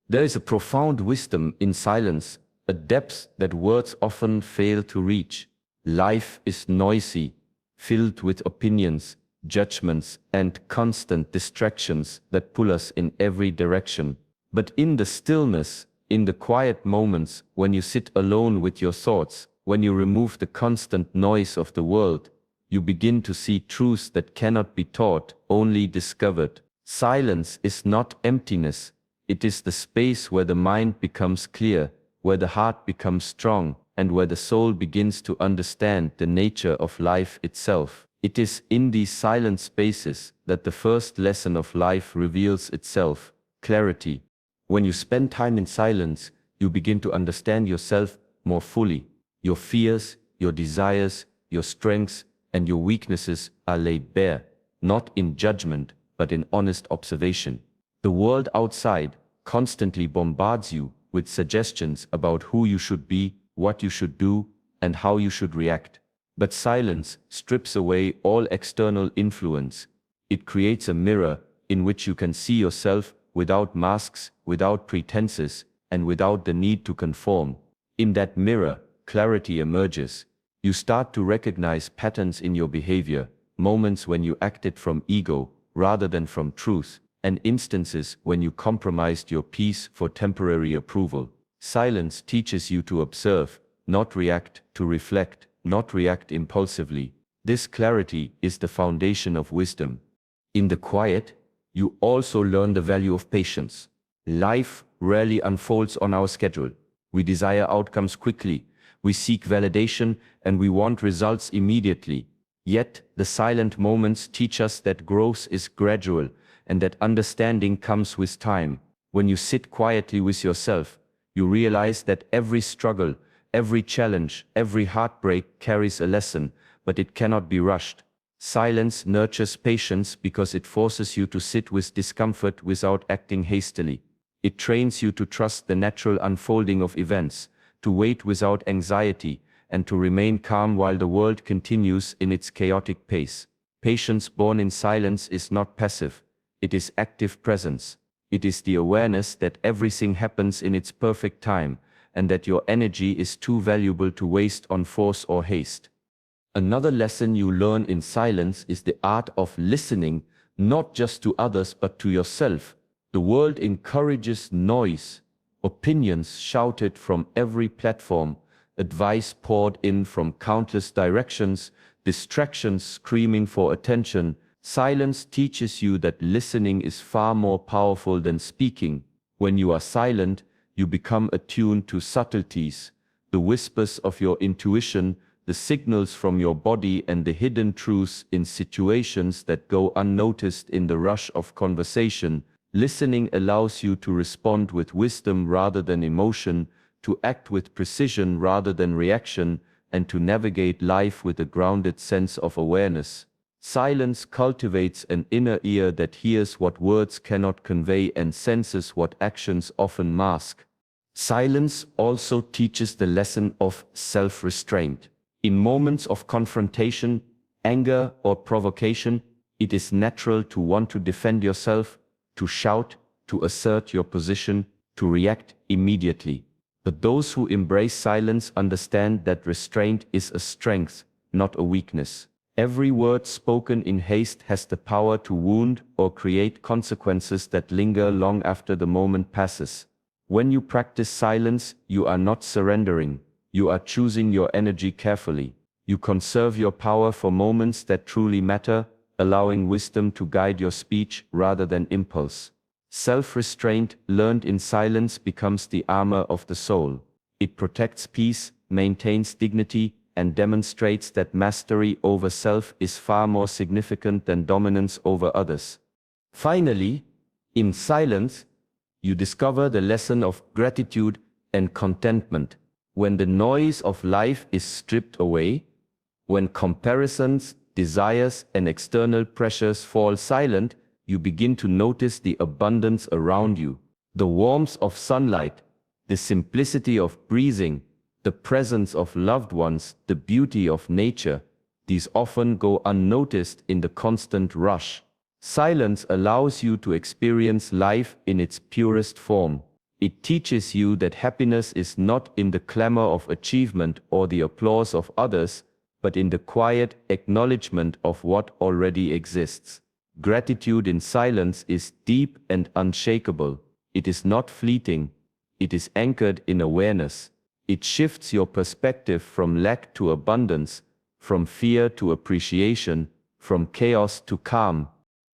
There is a profound wisdom in silence, a depth that words often fail to reach. Life is noisy, filled with opinions, judgments, and constant distractions that pull us in every direction. But in the stillness, in the quiet moments when you sit alone with your thoughts, when you remove the constant noise of the world, you begin to see truths that cannot be taught, only discovered. Silence is not emptiness. It is the space where the mind becomes clear, where the heart becomes strong, and where the soul begins to understand the nature of life itself. It is in these silent spaces that the first lesson of life reveals itself: clarity. When you spend time in silence, you begin to understand yourself more fully. Your fears, your desires, your strengths, and your weaknesses are laid bare, not in judgment, but in honest observation. The world outside constantly bombards you with suggestions about who you should be, what you should do, and how you should react. But silence strips away all external influence. It creates a mirror in which you can see yourself without masks, without pretenses, and without the need to conform. In that mirror, clarity emerges. You start to recognize patterns in your behavior, moments when you acted from ego rather than from truth, and instances when you compromised your peace for temporary approval. Silence teaches you to observe, not react, to reflect, not react impulsively. This clarity is the foundation of wisdom. In the quiet, you also learn the value of patience. Life rarely unfolds on our schedule. We desire outcomes quickly, we seek validation, and we want results immediately. Yet, the silent moments teach us that growth is gradual and that understanding comes with time. When you sit quietly with yourself, you realize that every struggle, every challenge, every heartbreak carries a lesson, but it cannot be rushed. Silence nurtures patience because it forces you to sit with discomfort without acting hastily. It trains you to trust the natural unfolding of events, to wait without anxiety, and to remain calm while the world continues in its chaotic pace. Patience born in silence is not passive, it is active presence. It is the awareness that everything happens in its perfect time, and that your energy is too valuable to waste on force or haste. Another lesson you learn in silence is the art of listening, not just to others but to yourself. The world encourages noise, opinions shouted from every platform, advice poured in from countless directions, distractions screaming for attention. Silence teaches you that listening is far more powerful than speaking. When you are silent, you become attuned to subtleties, the whispers of your intuition, the signals from your body, and the hidden truths in situations that go unnoticed in the rush of conversation. Listening allows you to respond with wisdom rather than emotion, to act with precision rather than reaction, and to navigate life with a grounded sense of awareness. Silence cultivates an inner ear that hears what words cannot convey and senses what actions often mask. Silence also teaches the lesson of self-restraint. In moments of confrontation, anger, or provocation, it is natural to want to defend yourself, to shout, to assert your position, to react immediately. But those who embrace silence understand that restraint is a strength, not a weakness. Every word spoken in haste has the power to wound or create consequences that linger long after the moment passes. When you practice silence, you are not surrendering. You are choosing your energy carefully. You conserve your power for moments that truly matter, allowing wisdom to guide your speech rather than impulse. Self-restraint learned in silence becomes the armor of the soul. It protects peace, maintains dignity, and demonstrates that mastery over self is far more significant than dominance over others. Finally, in silence, you discover the lesson of gratitude and contentment. When the noise of life is stripped away, when comparisons, desires, and external pressures fall silent, you begin to notice the abundance around you. The warmth of sunlight, the simplicity of breathing, the presence of loved ones, the beauty of nature. These often go unnoticed in the constant rush. Silence allows you to experience life in its purest form. It teaches you that happiness is not in the clamor of achievement or the applause of others, but in the quiet acknowledgement of what already exists. Gratitude in silence is deep and unshakable. It is not fleeting. It is anchored in awareness. It shifts your perspective from lack to abundance, from fear to appreciation, from chaos to calm.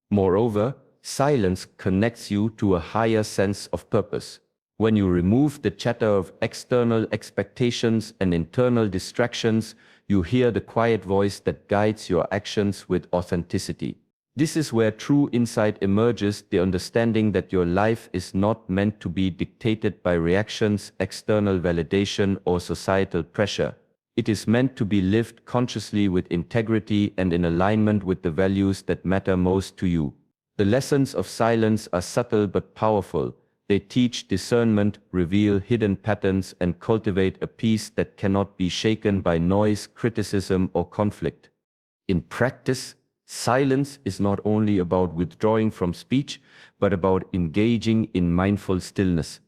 Moreover, silence connects you to a higher sense of purpose. When you remove the chatter of external expectations and internal distractions, you hear the quiet voice that guides your actions with authenticity. This is where true insight emerges, the understanding that your life is not meant to be dictated by reactions, external validation, or societal pressure. It is meant to be lived consciously with integrity and in alignment with the values that matter most to you. The lessons of silence are subtle but powerful. They teach discernment, reveal hidden patterns, and cultivate a peace that cannot be shaken by noise, criticism, or conflict. In practice, silence is not only about withdrawing from speech, but about engaging in mindful stillness.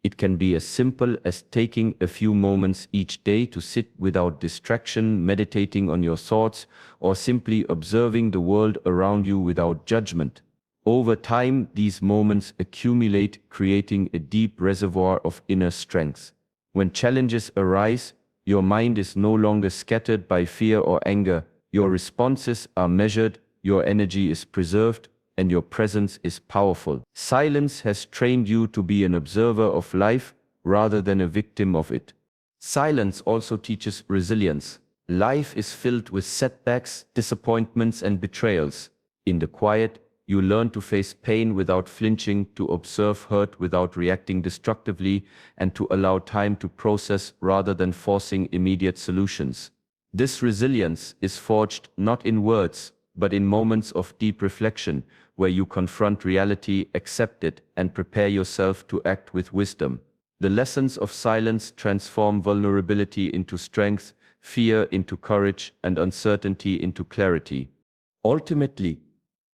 It can be as simple as taking a few moments each day to sit without distraction, meditating on your thoughts, or simply observing the world around you without judgment. Over time, these moments accumulate, creating a deep reservoir of inner strength. When challenges arise, your mind is no longer scattered by fear or anger. Your responses are measured, your energy is preserved, and your presence is powerful. Silence has trained you to be an observer of life rather than a victim of it. Silence also teaches resilience. Life is filled with setbacks, disappointments, and betrayals. In the quiet, you learn to face pain without flinching, to observe hurt without reacting destructively, and to allow time to process rather than forcing immediate solutions. This resilience is forged not in words, but in moments of deep reflection, where you confront reality, accept it, and prepare yourself to act with wisdom. The lessons of silence transform vulnerability into strength, fear into courage, and uncertainty into clarity. Ultimately,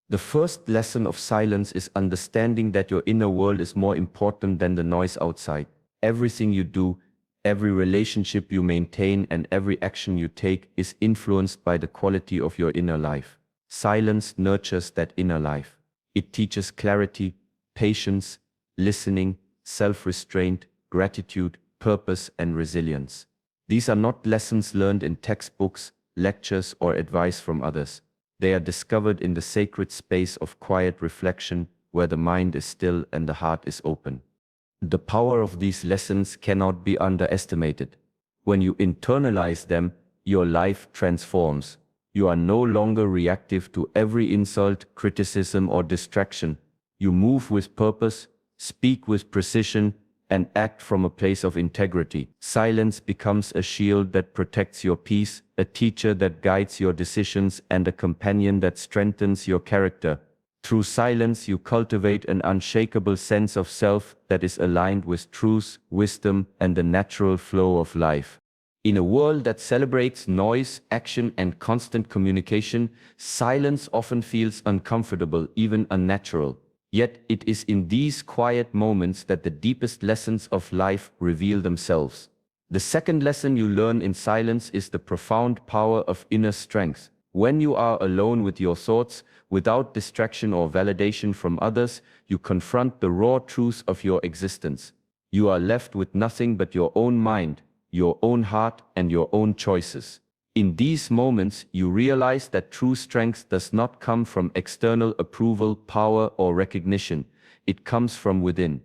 the first lesson of silence is understanding that your inner world is more important than the noise outside. Everything you do, every relationship you maintain, and every action you take is influenced by the quality of your inner life. Silence nurtures that inner life. It teaches clarity, patience, listening, self-restraint, gratitude, purpose, and resilience. These are not lessons learned in textbooks, lectures, or advice from others. They are discovered in the sacred space of quiet reflection, where the mind is still and the heart is open. The power of these lessons cannot be underestimated. When you internalize them, your life transforms. You are no longer reactive to every insult, criticism, or distraction. You move with purpose, speak with precision, and act from a place of integrity. Silence becomes a shield that protects your peace, a teacher that guides your decisions, and a companion that strengthens your character. Through silence, you cultivate an unshakable sense of self that is aligned with truth, wisdom, and the natural flow of life. In a world that celebrates noise, action, and constant communication, silence often feels uncomfortable, even unnatural. Yet it is in these quiet moments that the deepest lessons of life reveal themselves. The second lesson you learn in silence is the profound power of inner strength. When you are alone with your thoughts, without distraction or validation from others, you confront the raw truth of your existence. You are left with nothing but your own mind, your own heart, and your own choices. In these moments, you realize that true strength does not come from external approval, power, or recognition. It comes from within.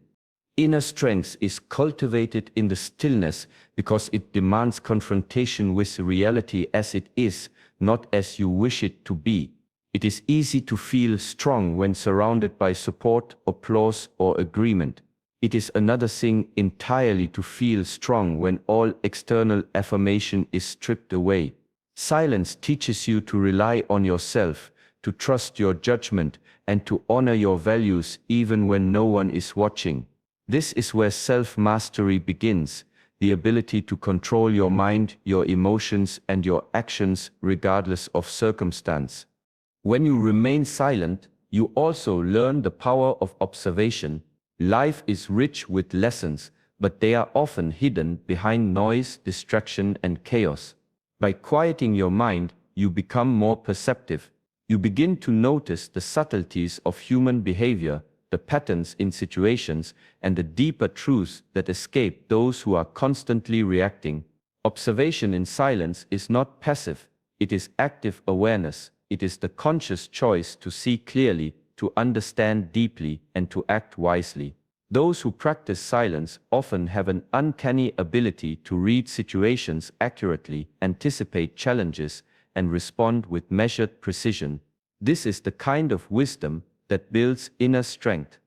Inner strength is cultivated in the stillness because it demands confrontation with reality as it is, not as you wish it to be. It is easy to feel strong when surrounded by support, applause, or agreement. It is another thing entirely to feel strong when all external affirmation is stripped away. Silence teaches you to rely on yourself, to trust your judgment, and to honor your values even when no one is watching. This is where self-mastery begins, the ability to control your mind, your emotions, and your actions regardless of circumstance. When you remain silent, you also learn the power of observation. Life is rich with lessons, but they are often hidden behind noise, distraction, and chaos. By quieting your mind, you become more perceptive. You begin to notice the subtleties of human behavior, the patterns in situations, and the deeper truths that escape those who are constantly reacting. Observation in silence is not passive, it is active awareness. It is the conscious choice to see clearly, to understand deeply, and to act wisely. Those who practice silence often have an uncanny ability to read situations accurately, anticipate challenges, and respond with measured precision. This is the kind of wisdom that builds inner strength.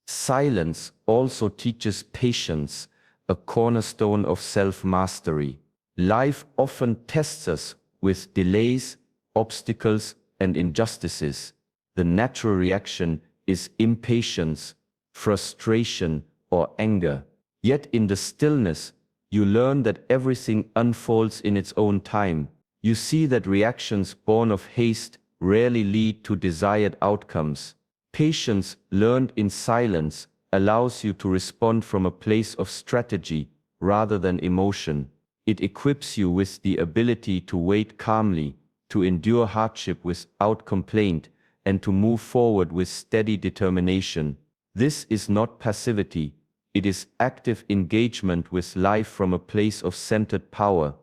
Silence also teaches patience, a cornerstone of self-mastery. Life often tests us with delays, obstacles, and injustices. The natural reaction is impatience, frustration, or anger. Yet in the stillness, you learn that everything unfolds in its own time. You see that reactions born of haste rarely lead to desired outcomes. Patience learned in silence allows you to respond from a place of strategy rather than emotion. It equips you with the ability to wait calmly, to endure hardship without complaint, and to move forward with steady determination. This is not passivity, it is active engagement with life from a place of centered power.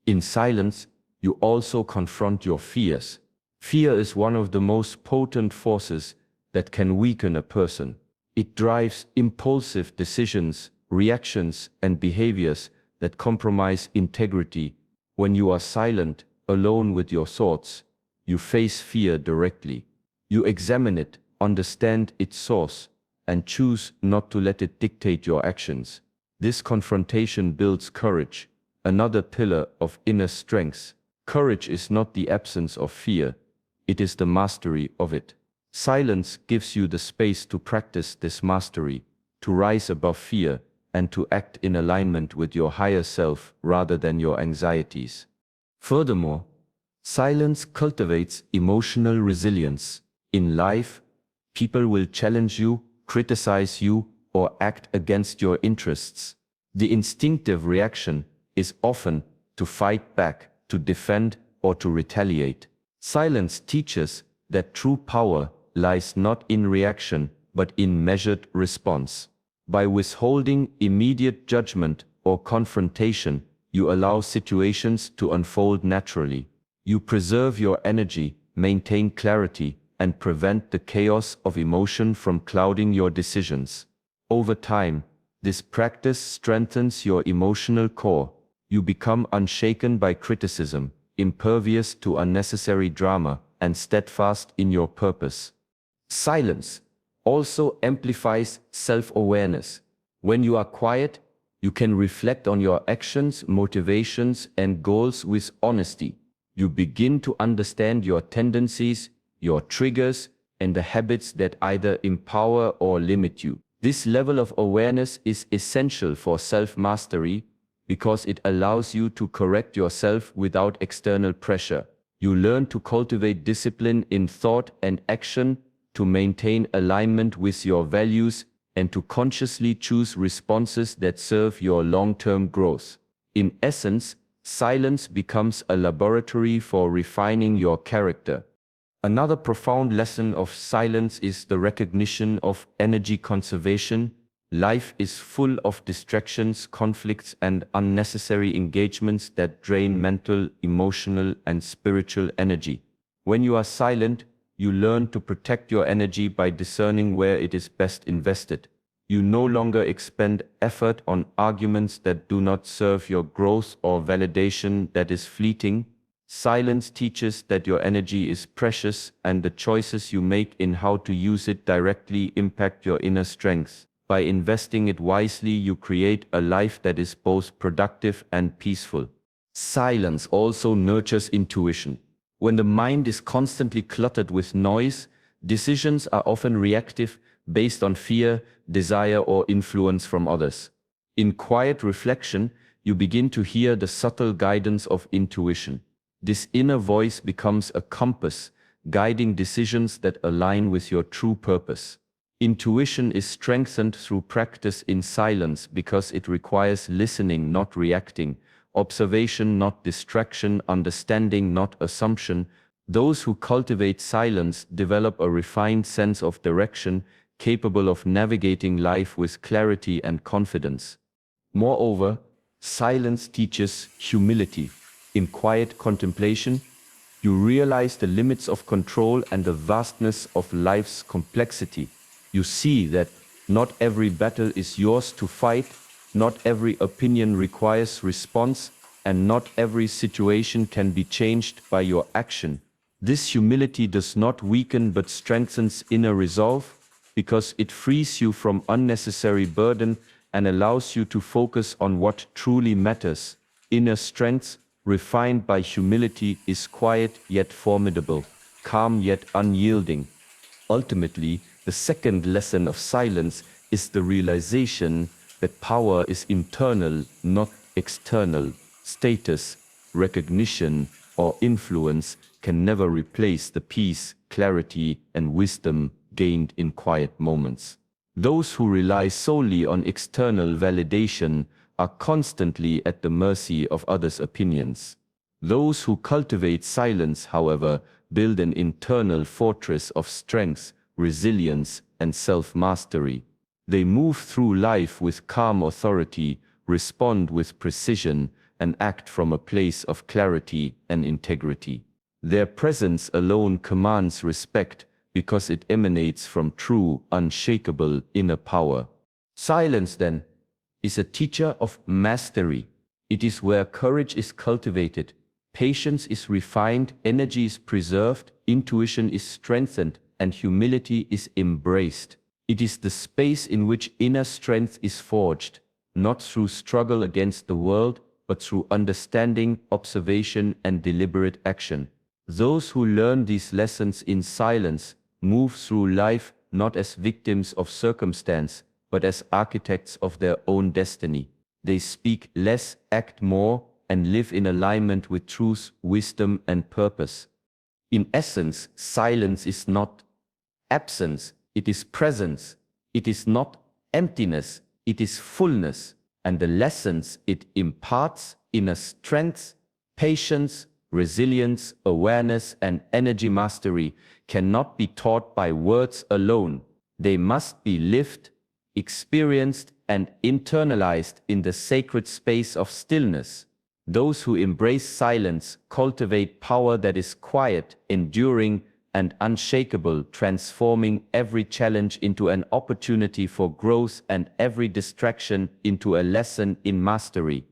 In silence, you also confront your fears. Fear is one of the most potent forces that can weaken a person. It drives impulsive decisions, reactions, and behaviors that compromise integrity. When you are silent, alone with your thoughts, you face fear directly. You examine it, understand its source, and choose not to let it dictate your actions. This confrontation builds courage, another pillar of inner strength. Courage is not the absence of fear, it is the mastery of it. Silence gives you the space to practice this mastery, to rise above fear, and to act in alignment with your higher self rather than your anxieties. Furthermore, silence cultivates emotional resilience. In life, people will challenge you, criticize you, or act against your interests. The instinctive reaction is often to fight back, to defend, or to retaliate. Silence teaches that true power lies not in reaction, but in measured response. By withholding immediate judgment or confrontation, you allow situations to unfold naturally. You preserve your energy, maintain clarity, and prevent the chaos of emotion from clouding your decisions. Over time, this practice strengthens your emotional core. You become unshaken by criticism, impervious to unnecessary drama, and steadfast in your purpose. Silence also amplifies self-awareness. When you are quiet, you can reflect on your actions, motivations, and goals with honesty. You begin to understand your tendencies, your triggers, and the habits that either empower or limit you. This level of awareness is essential for self-mastery because it allows you to correct yourself without external pressure. You learn to cultivate discipline in thought and action, to maintain alignment with your values, and to consciously choose responses that serve your long-term growth. In essence, silence becomes a laboratory for refining your character. Another profound lesson of silence is the recognition of energy conservation. Life is full of distractions, conflicts, and unnecessary engagements that drain mental, emotional, and spiritual energy. When you are silent, you learn to protect your energy by discerning where it is best invested. You no longer expend effort on arguments that do not serve your growth or validation that is fleeting. Silence teaches that your energy is precious and the choices you make in how to use it directly impact your inner strength. By investing it wisely, you create a life that is both productive and peaceful. Silence also nurtures intuition. When the mind is constantly cluttered with noise, decisions are often reactive, based on fear, desire, or influence from others. In quiet reflection, you begin to hear the subtle guidance of intuition. This inner voice becomes a compass, guiding decisions that align with your true purpose. Intuition is strengthened through practice in silence because it requires listening, not reacting, observation, not distraction, understanding, not assumption. Those who cultivate silence develop a refined sense of direction, capable of navigating life with clarity and confidence. Moreover, silence teaches humility. In quiet contemplation, you realize the limits of control and the vastness of life's complexity. You see that not every battle is yours to fight, not every opinion requires response, and not every situation can be changed by your action. This humility does not weaken but strengthens inner resolve, because it frees you from unnecessary burden and allows you to focus on what truly matters. Inner strength, refined by humility, is quiet yet formidable, calm yet unyielding. Ultimately, the second lesson of silence is the realization that power is internal, not external. Status, recognition, or influence can never replace the peace, clarity, and wisdom gained in quiet moments. Those who rely solely on external validation are constantly at the mercy of others' opinions. Those who cultivate silence, however, build an internal fortress of strength, resilience, and self-mastery. They move through life with calm authority, respond with precision, and act from a place of clarity and integrity. Their presence alone commands respect because it emanates from true, unshakable inner power. Silence, then, is a teacher of mastery. It is where courage is cultivated, patience is refined, energy is preserved, intuition is strengthened, and humility is embraced. It is the space in which inner strength is forged, not through struggle against the world, but through understanding, observation, and deliberate action. Those who learn these lessons in silence move through life not as victims of circumstance, but as architects of their own destiny. They speak less, act more, and live in alignment with truth, wisdom, and purpose. In essence, silence is not absence, it is presence. It is not emptiness, it is fullness. And the lessons it imparts, inner strength, patience, resilience, awareness, and energy mastery, cannot be taught by words alone. They must be lived, experienced, and internalized in the sacred space of stillness. Those who embrace silence cultivate power that is quiet, enduring, and unshakable, transforming every challenge into an opportunity for growth and every distraction into a lesson in mastery.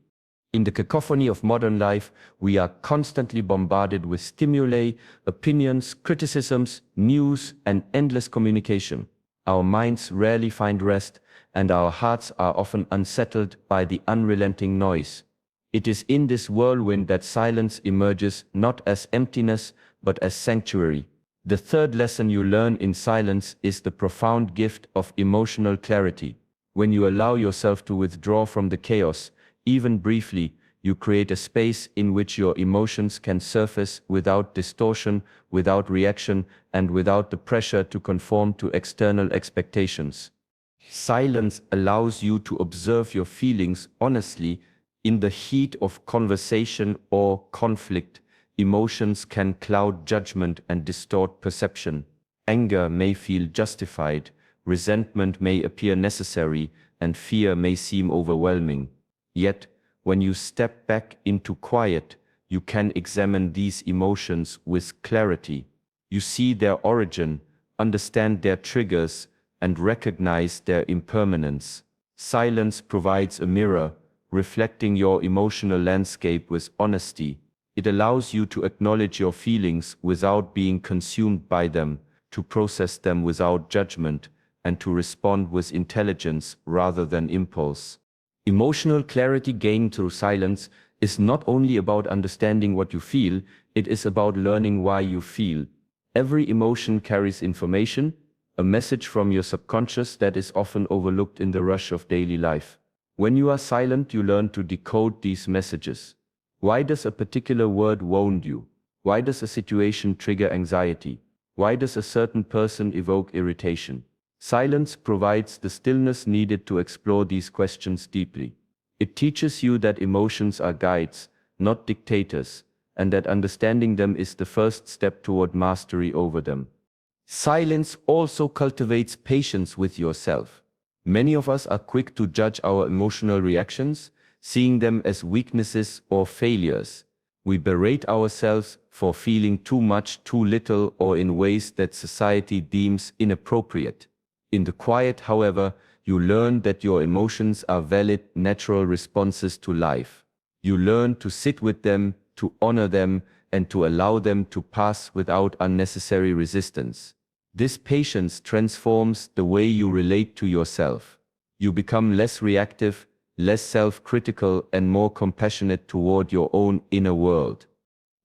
In the cacophony of modern life, we are constantly bombarded with stimuli, opinions, criticisms, news, and endless communication. Our minds rarely find rest, and our hearts are often unsettled by the unrelenting noise. It is in this whirlwind that silence emerges not as emptiness, but as sanctuary. The third lesson you learn in silence is the profound gift of emotional clarity. When you allow yourself to withdraw from the chaos, even briefly, you create a space in which your emotions can surface without distortion, without reaction, and without the pressure to conform to external expectations. Silence allows you to observe your feelings honestly. In the heat of conversation or conflict, emotions can cloud judgment and distort perception. Anger may feel justified, resentment may appear necessary, and fear may seem overwhelming. Yet, when you step back into quiet, you can examine these emotions with clarity. You see their origin, understand their triggers, and recognize their impermanence. Silence provides a mirror, reflecting your emotional landscape with honesty. It allows you to acknowledge your feelings without being consumed by them, to process them without judgment, and to respond with intelligence rather than impulse. Emotional clarity gained through silence is not only about understanding what you feel, it is about learning why you feel. Every emotion carries information, a message from your subconscious that is often overlooked in the rush of daily life. When you are silent, you learn to decode these messages. Why does a particular word wound you? Why does a situation trigger anxiety? Why does a certain person evoke irritation? Silence provides the stillness needed to explore these questions deeply. It teaches you that emotions are guides, not dictators, and that understanding them is the first step toward mastery over them. Silence also cultivates patience with yourself. Many of us are quick to judge our emotional reactions, seeing them as weaknesses or failures. We berate ourselves for feeling too much, too little, or in ways that society deems inappropriate. In the quiet, however, you learn that your emotions are valid, natural responses to life. You learn to sit with them, to honor them, and to allow them to pass without unnecessary resistance. This patience transforms the way you relate to yourself. You become less reactive, less self-critical, and more compassionate toward your own inner world.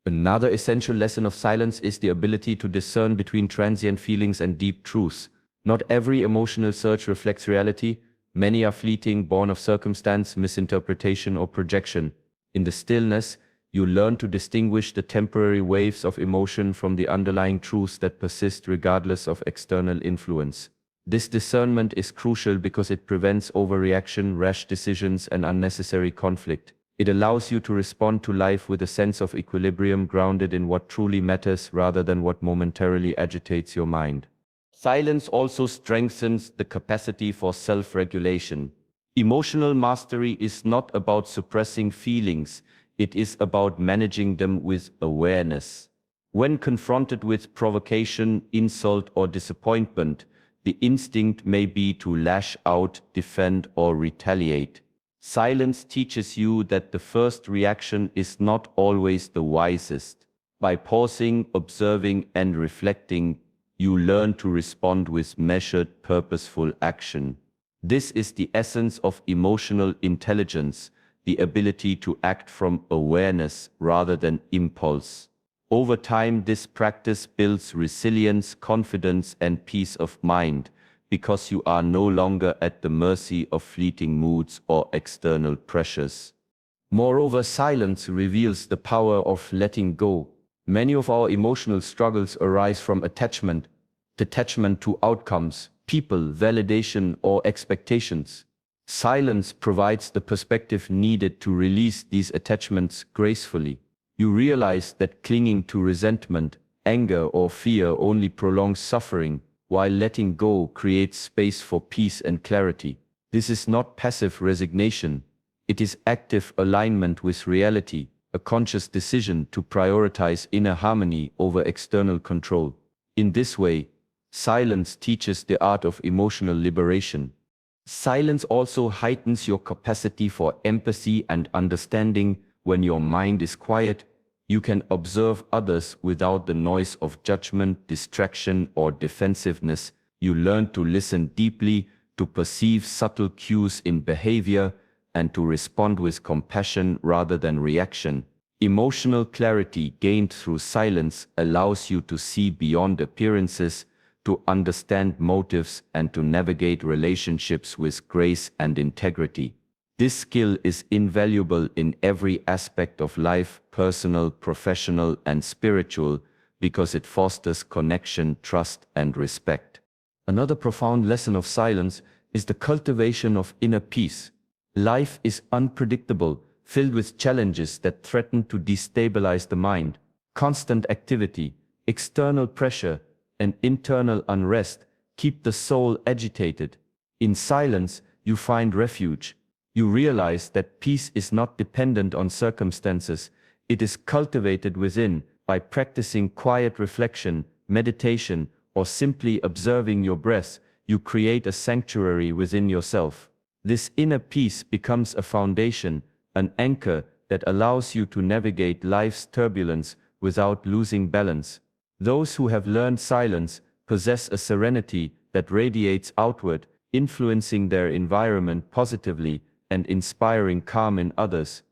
Another essential lesson of silence is the ability to discern between transient feelings and deep truths. Not every emotional surge reflects reality. Many are fleeting, born of circumstance, misinterpretation, or projection. In the stillness, you learn to distinguish the temporary waves of emotion from the underlying truths that persist regardless of external influence. This discernment is crucial because it prevents overreaction, rash decisions, and unnecessary conflict. It allows you to respond to life with a sense of equilibrium grounded in what truly matters rather than what momentarily agitates your mind. Silence also strengthens the capacity for self-regulation. Emotional mastery is not about suppressing feelings, it is about managing them with awareness. When confronted with provocation, insult, or disappointment, the instinct may be to lash out, defend, or retaliate. Silence teaches you that the first reaction is not always the wisest. By pausing, observing, and reflecting, you learn to respond with measured, purposeful action. This is the essence of emotional intelligence, the ability to act from awareness rather than impulse. Over time, this practice builds resilience, confidence, and peace of mind, because you are no longer at the mercy of fleeting moods or external pressures. Moreover, silence reveals the power of letting go. Many of our emotional struggles arise from attachment to outcomes, people, validation, or expectations. Silence provides the perspective needed to release these attachments gracefully. You realize that clinging to resentment, anger, or fear only prolongs suffering, while letting go creates space for peace and clarity. This is not passive resignation. It is active alignment with reality, a conscious decision to prioritize inner harmony over external control. In this way, silence teaches the art of emotional liberation. Silence also heightens your capacity for empathy and understanding. When your mind is quiet, you can observe others without the noise of judgment, distraction, or defensiveness. You learn to listen deeply, to perceive subtle cues in behavior, and to respond with compassion rather than reaction. Emotional clarity gained through silence allows you to see beyond appearances, to understand motives, and to navigate relationships with grace and integrity. This skill is invaluable in every aspect of life, personal, professional, and spiritual, because it fosters connection, trust, and respect. Another profound lesson of silence is the cultivation of inner peace. Life is unpredictable, filled with challenges that threaten to destabilize the mind. Constant activity, external pressure, and internal unrest keep the soul agitated. In silence, you find refuge. You realize that peace is not dependent on circumstances, it is cultivated within. By practicing quiet reflection, meditation, or simply observing your breath, you create a sanctuary within yourself. This inner peace becomes a foundation, an anchor that allows you to navigate life's turbulence without losing balance. Those who have learned silence possess a serenity that radiates outward, influencing their environment positively and inspiring calm in others.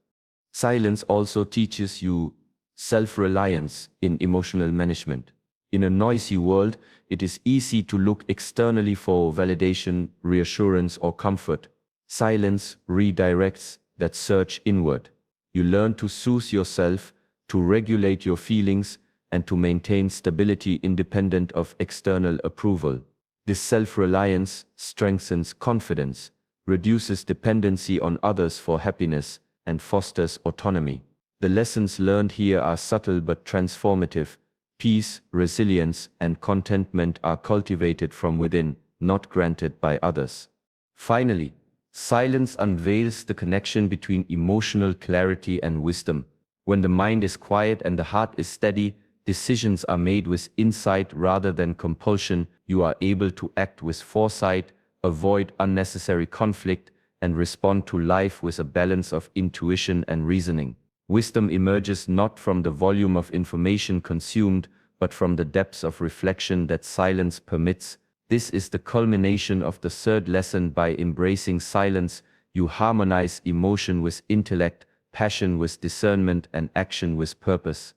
Silence also teaches you self-reliance in emotional management. In a noisy world, it is easy to look externally for validation, reassurance, or comfort. Silence redirects that search inward. You learn to soothe yourself, to regulate your feelings, and to maintain stability independent of external approval. This self-reliance strengthens confidence, reduces dependency on others for happiness, and fosters autonomy. The lessons learned here are subtle but transformative. Peace, resilience, and contentment are cultivated from within, not granted by others. Finally, silence unveils the connection between emotional clarity and wisdom. When the mind is quiet and the heart is steady, decisions are made with insight rather than compulsion. You are able to act with foresight, avoid unnecessary conflict, and respond to life with a balance of intuition and reasoning. Wisdom emerges not from the volume of information consumed, but from the depths of reflection that silence permits. This is the culmination of the third lesson. By embracing silence, you harmonize emotion with intellect, passion with discernment, and action with purpose.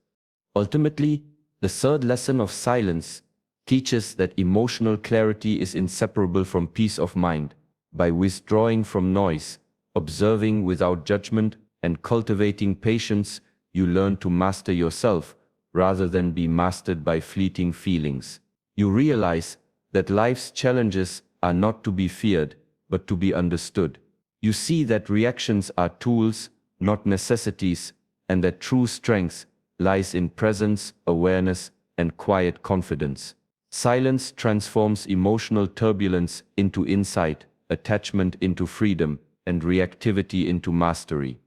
Ultimately, the third lesson of silence teaches that emotional clarity is inseparable from peace of mind. By withdrawing from noise, observing without judgment, and cultivating patience, you learn to master yourself rather than be mastered by fleeting feelings. You realize that life's challenges are not to be feared, but to be understood. You see that reactions are tools, not necessities, and that true strength lies in presence, awareness, and quiet confidence. Silence transforms emotional turbulence into insight, attachment into freedom, and reactivity into mastery.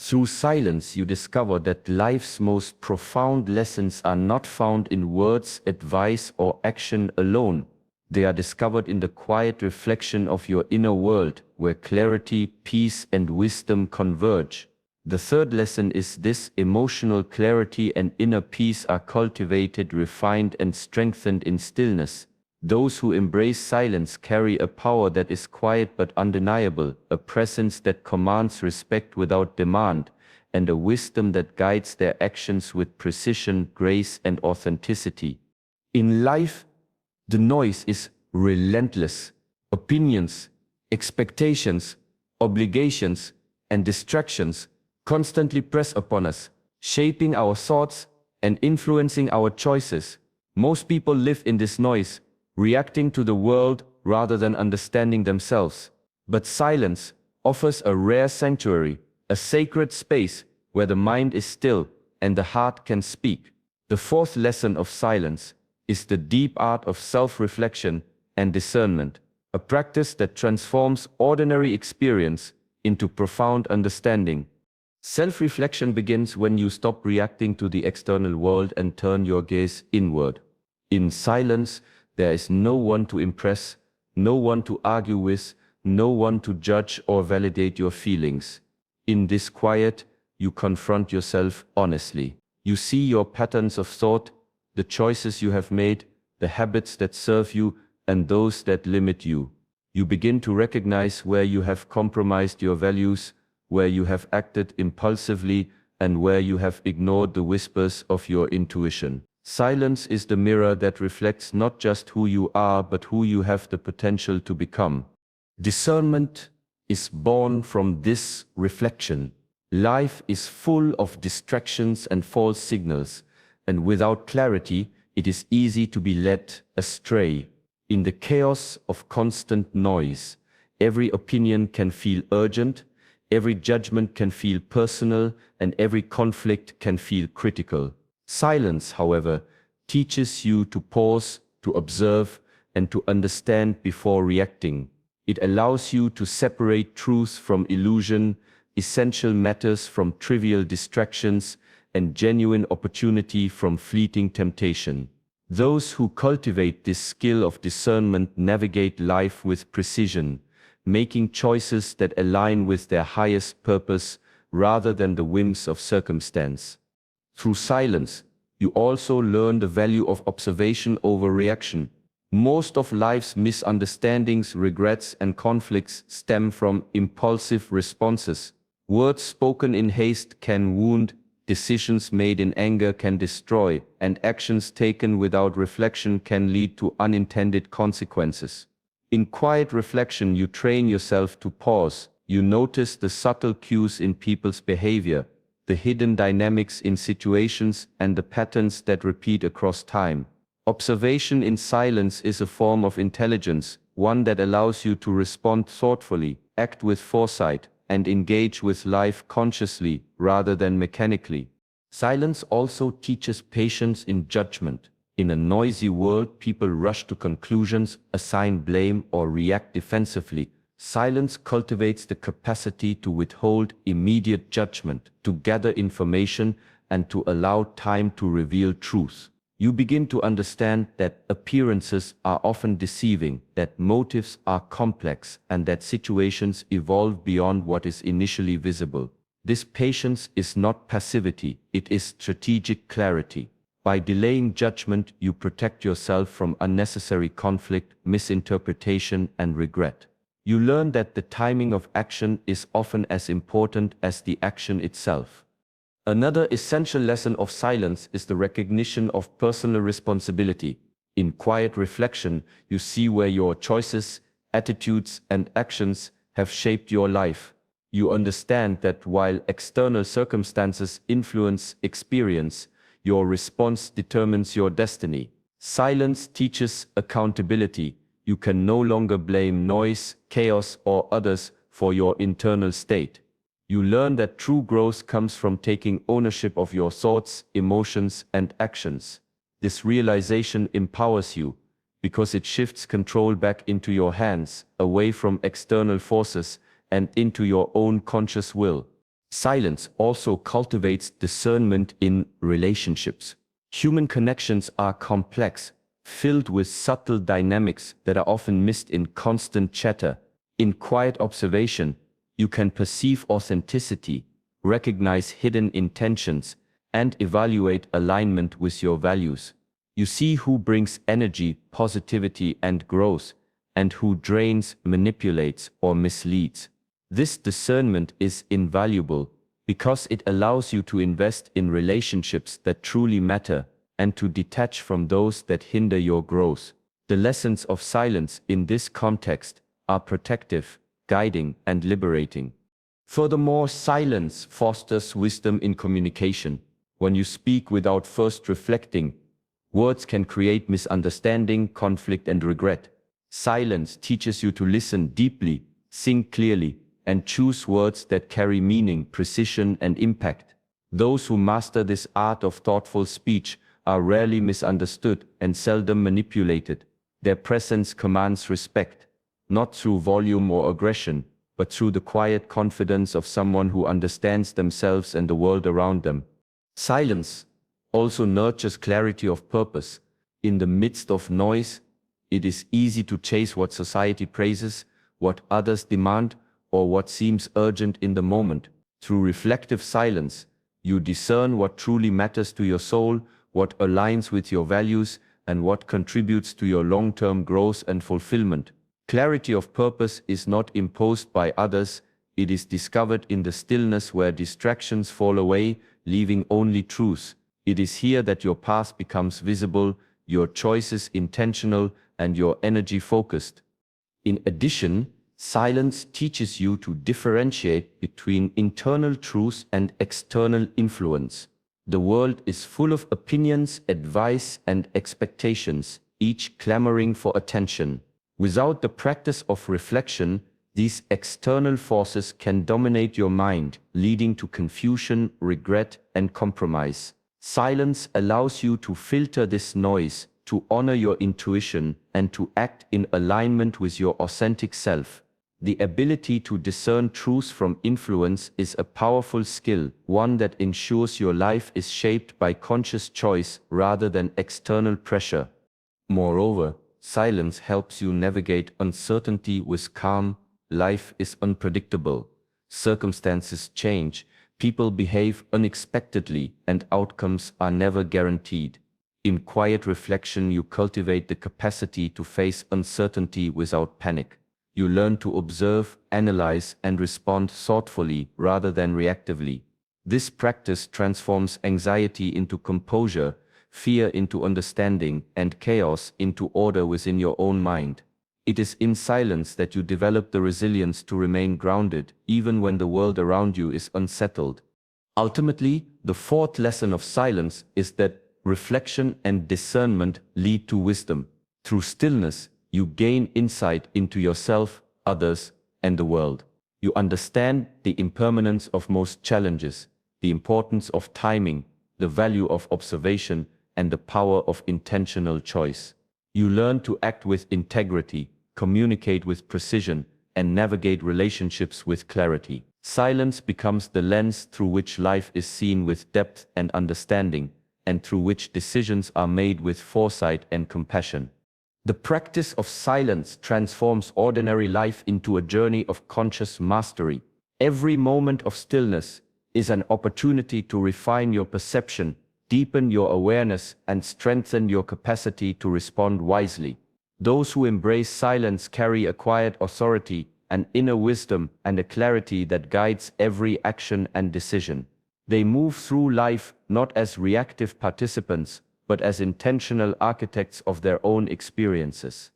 Through silence, you discover that life's most profound lessons are not found in words, advice, or action alone. They are discovered in the quiet reflection of your inner world, where clarity, peace, and wisdom converge. The third lesson is this: emotional clarity and inner peace are cultivated, refined, and strengthened in stillness. Those who embrace silence carry a power that is quiet but undeniable, a presence that commands respect without demand, and a wisdom that guides their actions with precision, grace, and authenticity. In life, the noise is relentless. Opinions, expectations, obligations, and distractions constantly press upon us, shaping our thoughts and influencing our choices. Most people live in this noise, reacting to the world rather than understanding themselves. But silence offers a rare sanctuary, a sacred space where the mind is still and the heart can speak. The fourth lesson of silence is the deep art of self-reflection and discernment, a practice that transforms ordinary experience into profound understanding. Self-reflection begins when you stop reacting to the external world and turn your gaze inward. In silence, there is no one to impress, no one to argue with, no one to judge or validate your feelings. In this quiet, you confront yourself honestly. You see your patterns of thought, the choices you have made, the habits that serve you, and those that limit you. You begin to recognize where you have compromised your values, where you have acted impulsively, and where you have ignored the whispers of your intuition. Silence is the mirror that reflects not just who you are, but who you have the potential to become. Discernment is born from this reflection. Life is full of distractions and false signals, and without clarity, it is easy to be led astray. In the chaos of constant noise, every opinion can feel urgent, every judgment can feel personal, and every conflict can feel critical. Silence, however, teaches you to pause, to observe, and to understand before reacting. It allows you to separate truth from illusion, essential matters from trivial distractions, and genuine opportunity from fleeting temptation. Those who cultivate this skill of discernment navigate life with precision, making choices that align with their highest purpose rather than the whims of circumstance. Through silence, you also learn the value of observation over reaction. Most of life's misunderstandings, regrets, and conflicts stem from impulsive responses. Words spoken in haste can wound, decisions made in anger can destroy, and actions taken without reflection can lead to unintended consequences. In quiet reflection, you train yourself to pause. You notice the subtle cues in people's behavior, the hidden dynamics in situations, and the patterns that repeat across time. Observation in silence is a form of intelligence, one that allows you to respond thoughtfully, act with foresight, and engage with life consciously rather than mechanically. Silence also teaches patience in judgment. In a noisy world, people rush to conclusions, assign blame, or react defensively. Silence cultivates the capacity to withhold immediate judgment, to gather information, and to allow time to reveal truth. You begin to understand that appearances are often deceiving, that motives are complex, and that situations evolve beyond what is initially visible. This patience is not passivity, it is strategic clarity. By delaying judgment, you protect yourself from unnecessary conflict, misinterpretation, and regret. You learn that the timing of action is often as important as the action itself. Another essential lesson of silence is the recognition of personal responsibility. In quiet reflection, you see where your choices, attitudes, and actions have shaped your life. You understand that while external circumstances influence experience, your response determines your destiny. Silence teaches accountability. You can no longer blame noise, chaos, or others for your internal state. You learn that true growth comes from taking ownership of your thoughts, emotions, and actions. This realization empowers you, because it shifts control back into your hands, away from external forces, and into your own conscious will. Silence also cultivates discernment in relationships. Human connections are complex, filled with subtle dynamics that are often missed in constant chatter. In quiet observation, you can perceive authenticity, recognize hidden intentions, and evaluate alignment with your values. You see who brings energy, positivity, and growth, and who drains, manipulates, or misleads. This discernment is invaluable because it allows you to invest in relationships that truly matter and to detach from those that hinder your growth. The lessons of silence in this context are protective, guiding, and liberating. Furthermore, silence fosters wisdom in communication. When you speak without first reflecting, words can create misunderstanding, conflict, and regret. Silence teaches you to listen deeply, think clearly, and choose words that carry meaning, precision, and impact. Those who master this art of thoughtful speech are rarely misunderstood and seldom manipulated. Their presence commands respect, not through volume or aggression, but through the quiet confidence of someone who understands themselves and the world around them. Silence also nurtures clarity of purpose. In the midst of noise, it is easy to chase what society praises, what others demand, or what seems urgent in the moment. Through reflective silence, you discern what truly matters to your soul, what aligns with your values, and what contributes to your long-term growth and fulfillment. Clarity of purpose is not imposed by others, it is discovered in the stillness where distractions fall away, leaving only truth. It is here that your path becomes visible, your choices intentional, and your energy focused. In addition, silence teaches you to differentiate between internal truth and external influence. The world is full of opinions, advice, and expectations, each clamoring for attention. Without the practice of reflection, these external forces can dominate your mind, leading to confusion, regret, and compromise. Silence allows you to filter this noise, to honor your intuition, and to act in alignment with your authentic self. The ability to discern truth from influence is a powerful skill, one that ensures your life is shaped by conscious choice rather than external pressure. Moreover, silence helps you navigate uncertainty with calm. Life is unpredictable. Circumstances change, people behave unexpectedly, and outcomes are never guaranteed. In quiet reflection, you cultivate the capacity to face uncertainty without panic. You learn to observe, analyze, and respond thoughtfully rather than reactively. This practice transforms anxiety into composure, fear into understanding, and chaos into order within your own mind. It is in silence that you develop the resilience to remain grounded, even when the world around you is unsettled. Ultimately, the fourth lesson of silence is that reflection, and discernment lead to wisdom. Through stillness, you gain insight into yourself, others, and the world. You understand the impermanence of most challenges, the importance of timing, the value of observation, and the power of intentional choice. You learn to act with integrity, communicate with precision, and navigate relationships with clarity. Silence becomes the lens through which life is seen with depth and understanding, and through which decisions are made with foresight and compassion. The practice of silence transforms ordinary life into a journey of conscious mastery. Every moment of stillness is an opportunity to refine your perception, deepen your awareness, and strengthen your capacity to respond wisely. Those who embrace silence carry a quiet authority, an inner wisdom, and a clarity that guides every action and decision. They move through life not as reactive participants, but as intentional architects of their own experiences.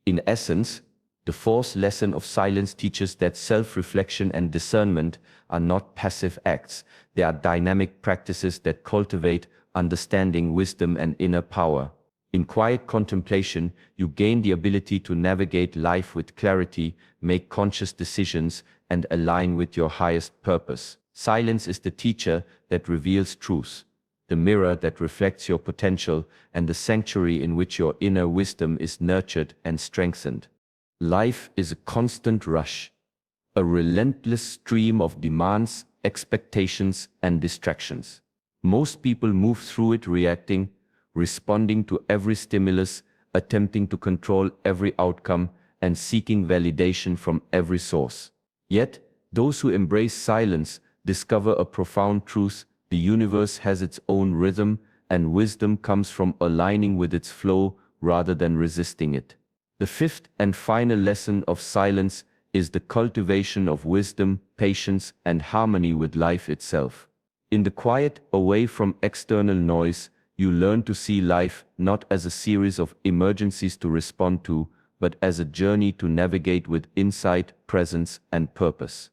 In essence, the fourth lesson of silence teaches that self-reflection and discernment are not passive acts. They are dynamic practices that cultivate understanding, wisdom, and inner power. In quiet contemplation, you gain the ability to navigate life with clarity, make conscious decisions, and align with your highest purpose. Silence is the teacher that reveals truth, the mirror that reflects your potential, and the sanctuary in which your inner wisdom is nurtured and strengthened. Life is a constant rush, a relentless stream of demands, expectations, and distractions. Most people move through it reacting, responding to every stimulus, attempting to control every outcome, and seeking validation from every source. Yet, those who embrace silence discover a profound truth: the universe has its own rhythm, and wisdom comes from aligning with its flow rather than resisting it. The fifth and final lesson of silence is the cultivation of wisdom, patience, and harmony with life itself. In the quiet, away from external noise, you learn to see life not as a series of emergencies to respond to, but as a journey to navigate with insight, presence, and purpose.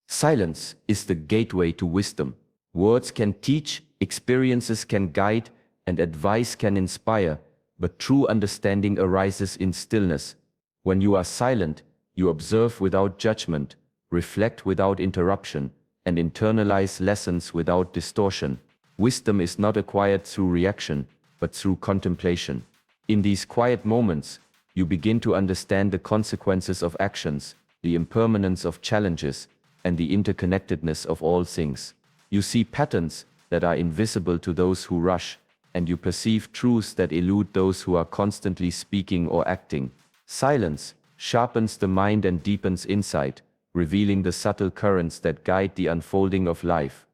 Silence is the gateway to wisdom. Words can teach, experiences can guide, and advice can inspire, but true understanding arises in stillness. When you are silent, you observe without judgment, reflect without interruption, and internalize lessons without distortion. Wisdom is not acquired through reaction, but through contemplation. In these quiet moments, you begin to understand the consequences of actions, the impermanence of challenges, and the interconnectedness of all things. You see patterns that are invisible to those who rush, and you perceive truths that elude those who are constantly speaking or acting. Silence sharpens the mind and deepens insight, revealing the subtle currents that guide the unfolding of life.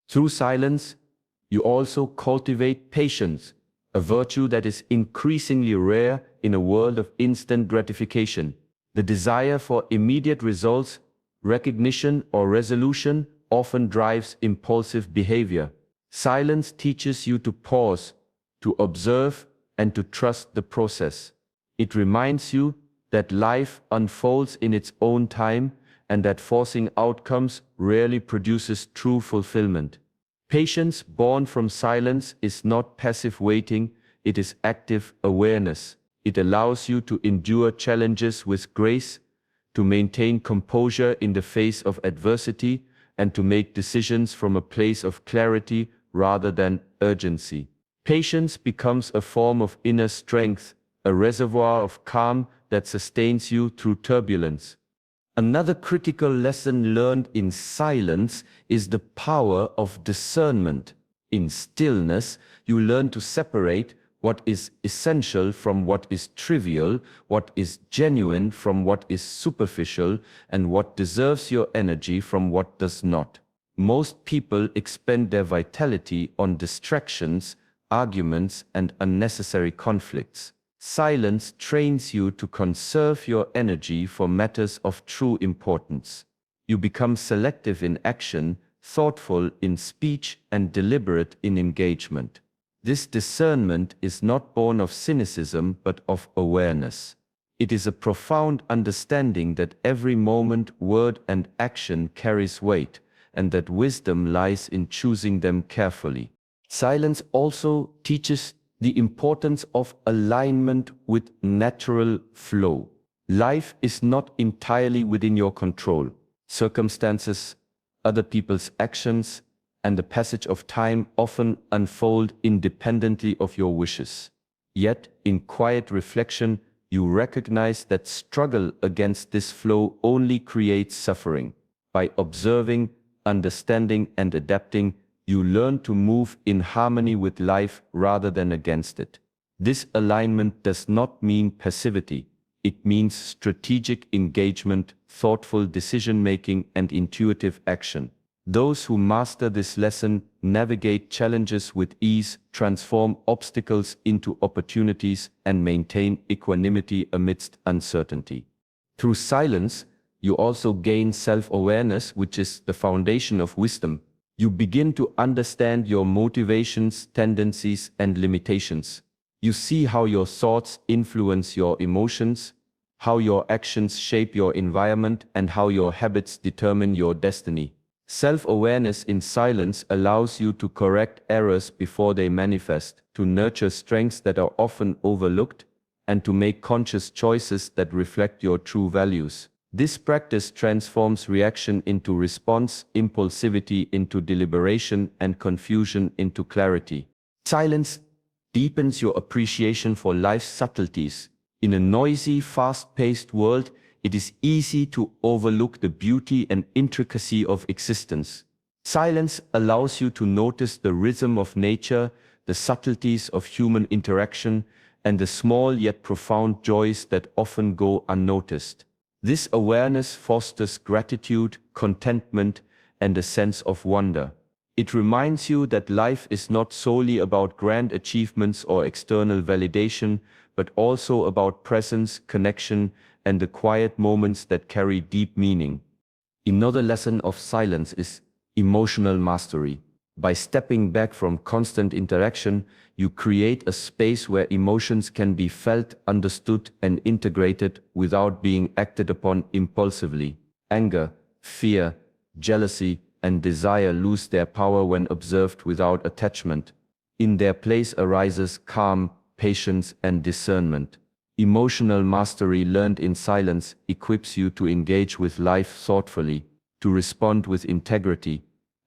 Through silence, you also cultivate patience, a virtue that is increasingly rare in a world of instant gratification. The desire for immediate results, recognition, or resolution often drives impulsive behavior. Silence teaches you to pause, to observe, and to trust the process. It reminds you that life unfolds in its own time and that forcing outcomes rarely produces true fulfillment. Patience born from silence is not passive waiting, it is active awareness. It allows you to endure challenges with grace, to maintain composure in the face of adversity, and to make decisions from a place of clarity rather than urgency. Patience becomes a form of inner strength, a reservoir of calm that sustains you through turbulence. Another critical lesson learned in silence is the power of discernment. In stillness, you learn to separate what is essential from what is trivial, what is genuine from what is superficial, and what deserves your energy from what does not. Most people expend their vitality on distractions, arguments, and unnecessary conflicts. Silence trains you to conserve your energy for matters of true importance. You become selective in action, thoughtful in speech, and deliberate in engagement. This discernment is not born of cynicism but of awareness. It is a profound understanding that every moment, word, and action carries weight, and that wisdom lies in choosing them carefully. Silence also teaches the importance of alignment with natural flow. Life is not entirely within your control. Circumstances, other people's actions, and the passage of time often unfold independently of your wishes. Yet, in quiet reflection, you recognize that struggle against this flow only creates suffering. By observing, understanding, and adapting, you learn to move in harmony with life rather than against it. This alignment does not mean passivity. It means strategic engagement, thoughtful decision-making, and intuitive action. Those who master this lesson navigate challenges with ease, transform obstacles into opportunities, and maintain equanimity amidst uncertainty. Through silence, you also gain self-awareness, which is the foundation of wisdom. You begin to understand your motivations, tendencies, and limitations. You see how your thoughts influence your emotions, how your actions shape your environment, and how your habits determine your destiny. Self-awareness in silence allows you to correct errors before they manifest, to nurture strengths that are often overlooked, and to make conscious choices that reflect your true values. This practice transforms reaction into response, impulsivity into deliberation, and confusion into clarity. Silence deepens your appreciation for life's subtleties. In a noisy, fast-paced world, it is easy to overlook the beauty and intricacy of existence. Silence allows you to notice the rhythm of nature, the subtleties of human interaction, and the small yet profound joys that often go unnoticed. This awareness fosters gratitude, contentment, and a sense of wonder. It reminds you that life is not solely about grand achievements or external validation, but also about presence, connection, and the quiet moments that carry deep meaning. Another lesson of silence is emotional mastery. By stepping back from constant interaction, you create a space where emotions can be felt, understood, and integrated without being acted upon impulsively. Anger, fear, jealousy, and desire lose their power when observed without attachment. In their place arises calm, patience, and discernment. Emotional mastery learned in silence equips you to engage with life thoughtfully, to respond with integrity,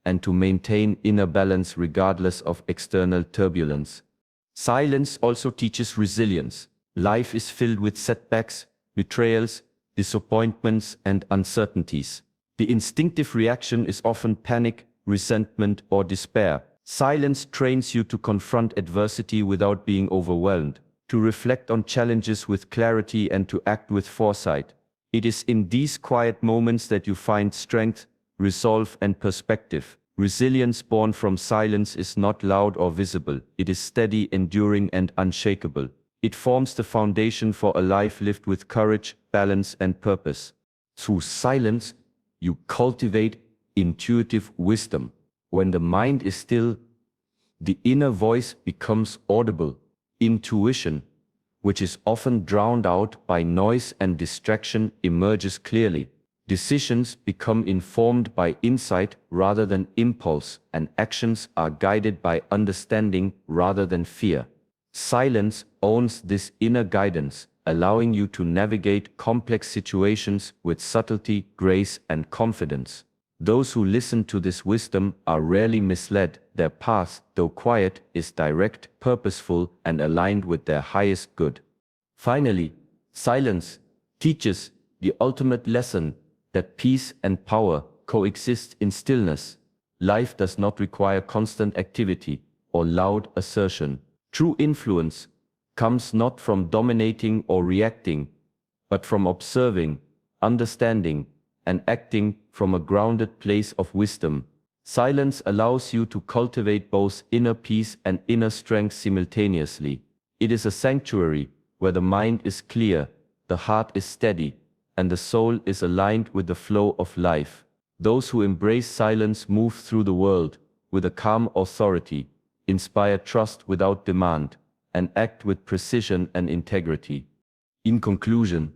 and to maintain inner balance regardless of external turbulence. Silence also teaches resilience. Life is filled with setbacks, betrayals, disappointments, and uncertainties. The instinctive reaction is often panic, resentment, or despair. Silence trains you to confront adversity without being overwhelmed, to reflect on challenges with clarity, and to act with foresight. It is in these quiet moments that you find strength, resolve, and perspective. Resilience born from silence is not loud or visible. It is steady, enduring, and unshakable. It forms the foundation for a life lived with courage, balance, and purpose. Through silence, you cultivate intuitive wisdom. When the mind is still, the inner voice becomes audible. Intuition, which is often drowned out by noise and distraction, emerges clearly. Decisions become informed by insight rather than impulse, and actions are guided by understanding rather than fear. Silence owns this inner guidance, allowing you to navigate complex situations with subtlety, grace, and confidence. Those who listen to this wisdom are rarely misled. Their path, though quiet, is direct, purposeful, and aligned with their highest good. Finally, silence teaches the ultimate lesson that peace and power coexist in stillness. Life does not require constant activity or loud assertion. True influence comes not from dominating or reacting, but from observing, understanding, and acting from a grounded place of wisdom. Silence allows you to cultivate both inner peace and inner strength simultaneously. It is a sanctuary where the mind is clear, the heart is steady, and the soul is aligned with the flow of life. Those who embrace silence move through the world with a calm authority, inspire trust without demand, and act with precision and integrity. In conclusion,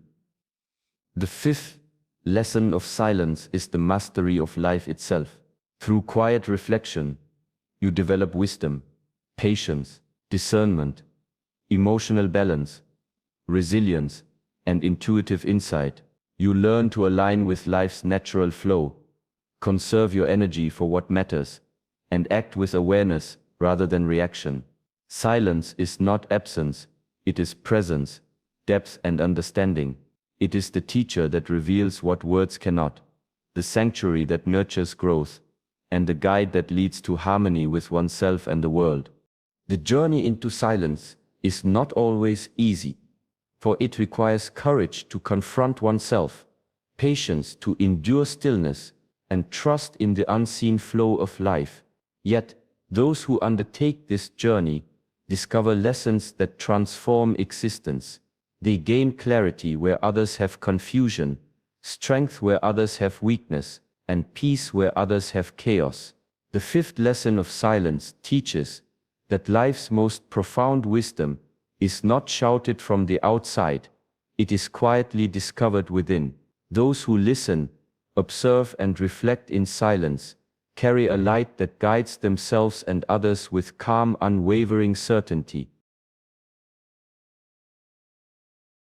the fifth lesson of silence is the mastery of life itself. Through quiet reflection, you develop wisdom. patience, discernment, emotional balance, resilience, and intuitive insight. You learn to align with life's natural flow, conserve your energy for what matters, and act with awareness rather than reaction. Silence is not absence, it is presence, depth and understanding. It is the teacher that reveals what words cannot, the sanctuary that nurtures growth, and the guide that leads to harmony with oneself and the world. The journey into silence is not always easy, for it requires courage to confront oneself, patience to endure stillness, and trust in the unseen flow of life. Yet, those who undertake this journey discover lessons that transform existence. They gain clarity where others have confusion, strength where others have weakness, and peace where others have chaos. The fifth lesson of silence teaches that life's most profound wisdom is not shouted from the outside, it is quietly discovered within. Those who listen, observe and reflect in silence carry a light that guides themselves and others with calm, unwavering certainty.